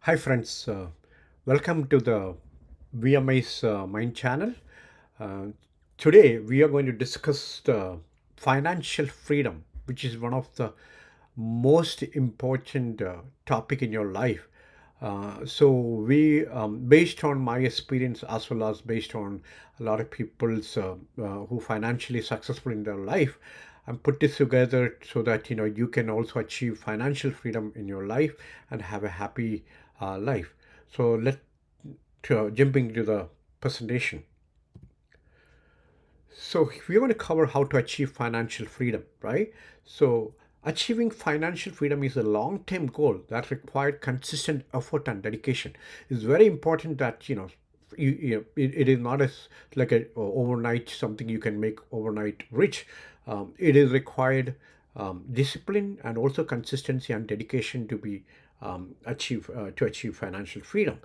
Hi, friends. Welcome to the VMI's Mind channel. Uh, Today, we are going to discuss the financial freedom, which is one of the most important topic in your life. Based on my experience as well as based on a lot of people's who financially successful in their life, and put this together so that you can also achieve financial freedom in your life and have a happy life. So let jump into the presentation. So we're going to cover how to achieve financial freedom, right? So achieving financial freedom is a long-term goal that required consistent effort and dedication. It's very important that it is not as like a overnight something you can make overnight rich. It is required discipline and also consistency and dedication to be achieve financial freedom.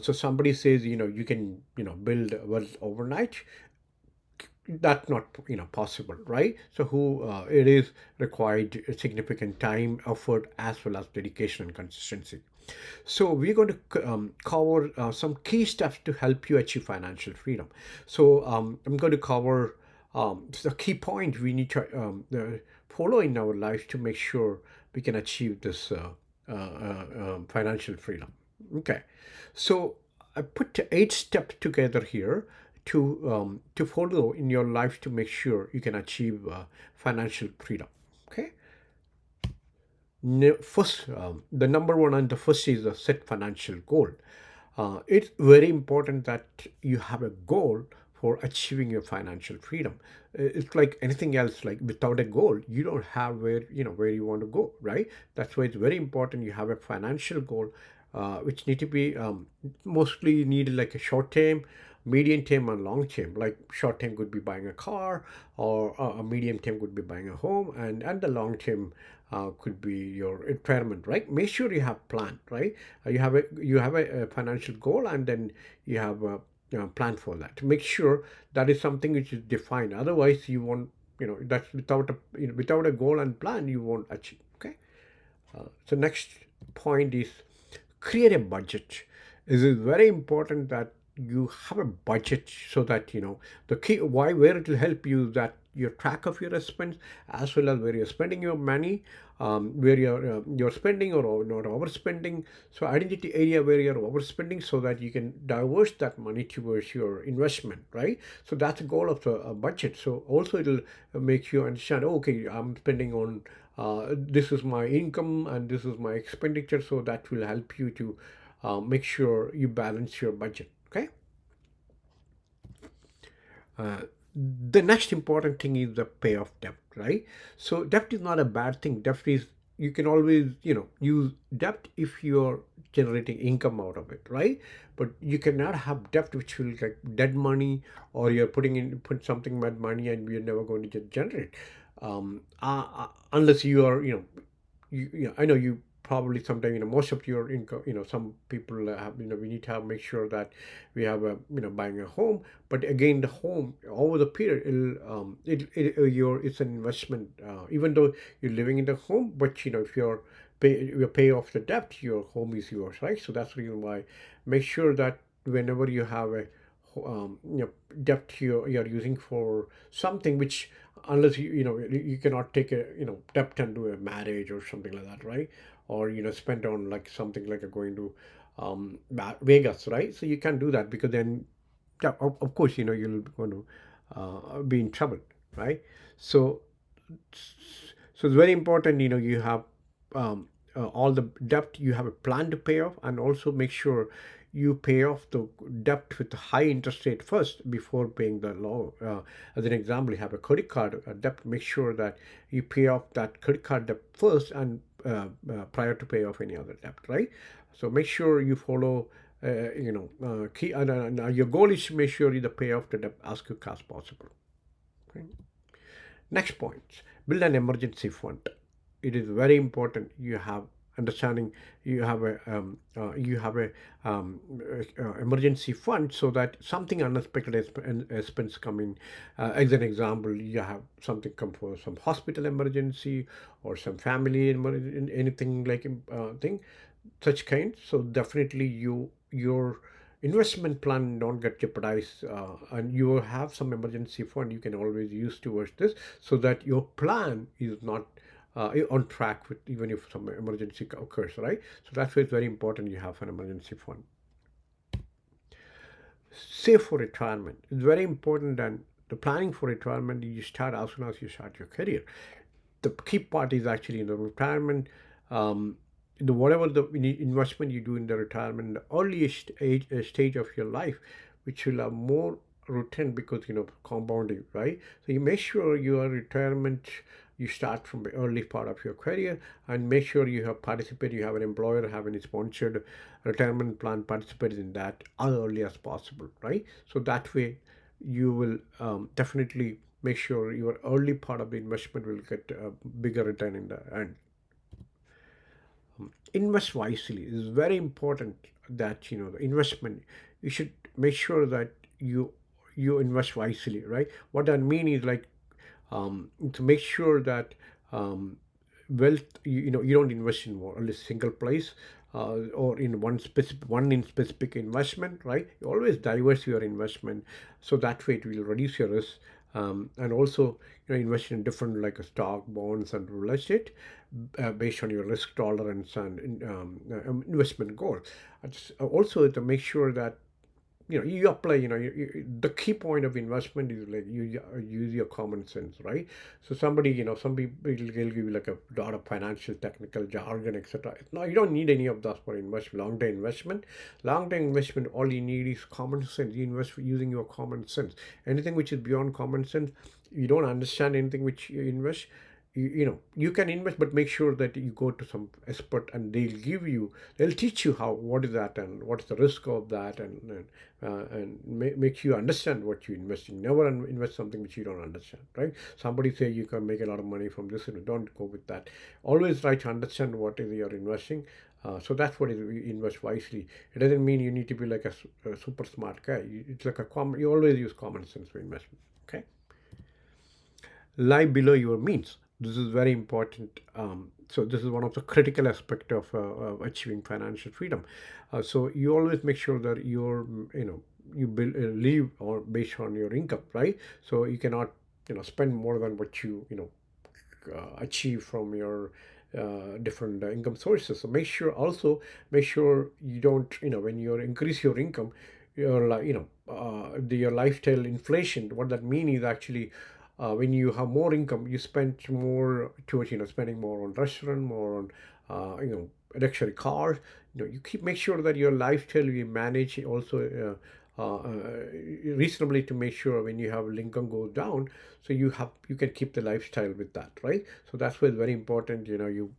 So somebody says you can build wealth overnight. That's not possible, right? So who it is required significant time, effort, as well as dedication and consistency. So we're going to cover some key steps to help you achieve financial freedom. So I'm going to cover the key point we need to follow in our life to make sure we can achieve this financial freedom. Okay, so I put 8 steps together here to follow in your life to make sure you can achieve financial freedom. Okay, first, the number one and the first is a set financial goal. It's very important that you have a goal for achieving your financial freedom. It's like anything else. Like without a goal, you don't have where you want to go, right? That's why it's very important you have a financial goal, which need to be mostly needed like a short term, medium term, and long term. Like short term could be buying a car, or a medium term could be buying a home, and the long term could be your retirement, right? Make sure you have plan, right? You have a financial goal, and then you have a plan for that. Make sure that is something which is defined. Otherwise, you won't. That's without a goal and plan, you won't achieve. Okay. So next point is create a budget. It is very important that you have a budget so that the key why where it will help you that your track of your expense as well as where you're spending your money, where you're spending or not overspending. So identity area where you're overspending so that you can diverse that money towards your investment, right? So that's the goal of the budget. So also it'll make you understand, oh, okay, I'm spending on this is my income and this is my expenditure, so that will help you to make sure you balance your budget. Okay. uh, the next important thing is the payoff debt, right? So debt is not a bad thing. Debt is, you can always use debt if you're generating income out of it, right? But you cannot have debt which will like dead money, or you're put something mad money and you're never going to generate, unless you are I know you probably sometime most of your income, some people have, we need to have make sure that we have a buying a home. But again, the home over the period it's an investment, even though you're living in the home. But if you pay off the debt, your home is yours, right? So that's the reason why make sure that whenever you have a debt you're using for something which, unless you cannot take a debt and do a marriage or something like that, right? Or spend on like something like a going to Vegas, right? So you can't do that because then, yeah, of course, you're going to be in trouble, right? So so it's very important, you have all the debt, you have a plan to pay off, and also make sure you pay off the debt with a high interest rate first before paying the low. As an example, you have a credit card debt. Make sure that you pay off that credit card debt first and prior to pay off any other debt, right? So make sure you follow. Key your goal is to make sure you pay off the debt as quick as possible. Okay? Next point, build an emergency fund. It is very important you have understanding, you have a emergency fund so that something unexpected expense come in. As an example, you have something come for some hospital emergency or some family emergency, anything like thing. such kind. So definitely your investment plan don't get jeopardized, and you will have some emergency fund you can always use towards this, so that your plan is not on track with even if some emergency occurs, right? So that's why it's very important you have an emergency fund. Save for retirement. It's very important, and the planning for retirement you start as soon as you start your career. The key part is actually in the retirement. Um, the whatever the investment you do in the retirement, the earliest stage of your life, which will have more return because compounding, right? So you make sure your retirement you start from the early part of your career, and make sure you have participated, you have an employer, have any sponsored retirement plan, participate in that as early as possible, right? So that way you will definitely make sure your early part of the investment will get a bigger return in the end. Invest wisely is very important. That the investment, you should make sure that you invest wisely, right? What I mean is like, to make sure that wealth, you don't invest in more only single place, or in one in specific investment, right? You always diverse your investment, so that way it will reduce your risk. And also invest in different like a stock, bonds, and real estate, based on your risk tolerance and investment goal. Also to make sure that you apply, the key point of investment is like you use your common sense, right? So somebody, some people will give you like a lot of financial technical jargon, etc. No, you don't need any of that for long-term investment. All you need is common sense. You invest using your common sense. Anything which is beyond common sense, you don't understand anything which you invest, you can invest, but make sure that you go to some expert, and they'll teach you how, what is that, and what's the risk of that, and make you understand what you invest in. Never invest something which you don't understand, right? Somebody say you can make a lot of money from this, and don't go with that. Always try to understand what is you're investing. So that's what is, invest wisely. It doesn't mean you need to be like a super smart guy. It's like you always use common sense for investment. Okay. Lie below your means. This is very important. So this is one of the critical aspect of achieving financial freedom. So you always make sure that you live or based on your income, right? So you cannot spend more than what achieve from your different income sources. So make sure you don't, when you increase your income, your lifestyle inflation. What that means is actually, when you have more income, you spend more towards spending more on restaurant, more on luxury cars. You keep make sure that your lifestyle you manage also reasonably, to make sure when you have income goes down, so you can keep the lifestyle with that, right? So that's why it's very important. You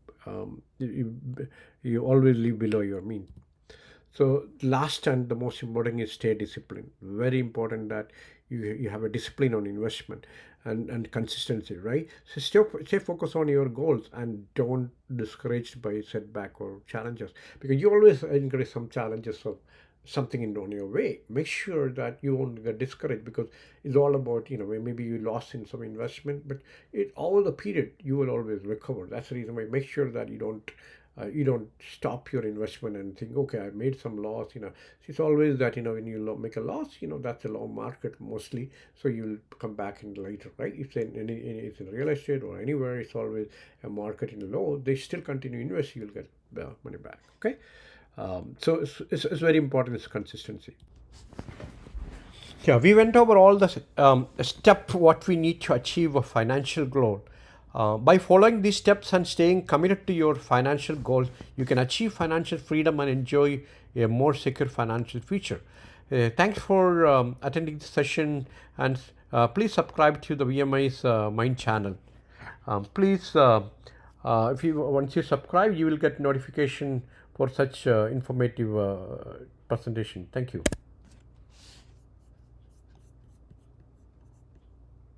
always live below your mean. So last and the most important is stay disciplined. Very important that you have a discipline on investment and consistency, right? So stay focused on your goals, and don't discouraged by setback or challenges, because you always encourage some challenges of something on your way. Make sure that you won't get discouraged, because it's all about, maybe you lost in some investment, but it all the period you will always recover. That's the reason why make sure that you don't stop your investment and think, okay, I made some loss. It's always that, when you make a loss, that's a low market mostly. So you'll come back in later, right? If it's in real estate or anywhere, it's always a market in low. They still continue to invest. You'll get money back. Okay. So it's very important. It's consistency. Yeah, we went over all the steps what we need to achieve a financial goal. By following these steps and staying committed to your financial goals, you can achieve financial freedom and enjoy a more secure financial future. Thanks for attending the session, and please subscribe to the VMI's Mind channel. Please, if you once you subscribe, you will get notification for such informative presentation. Thank you.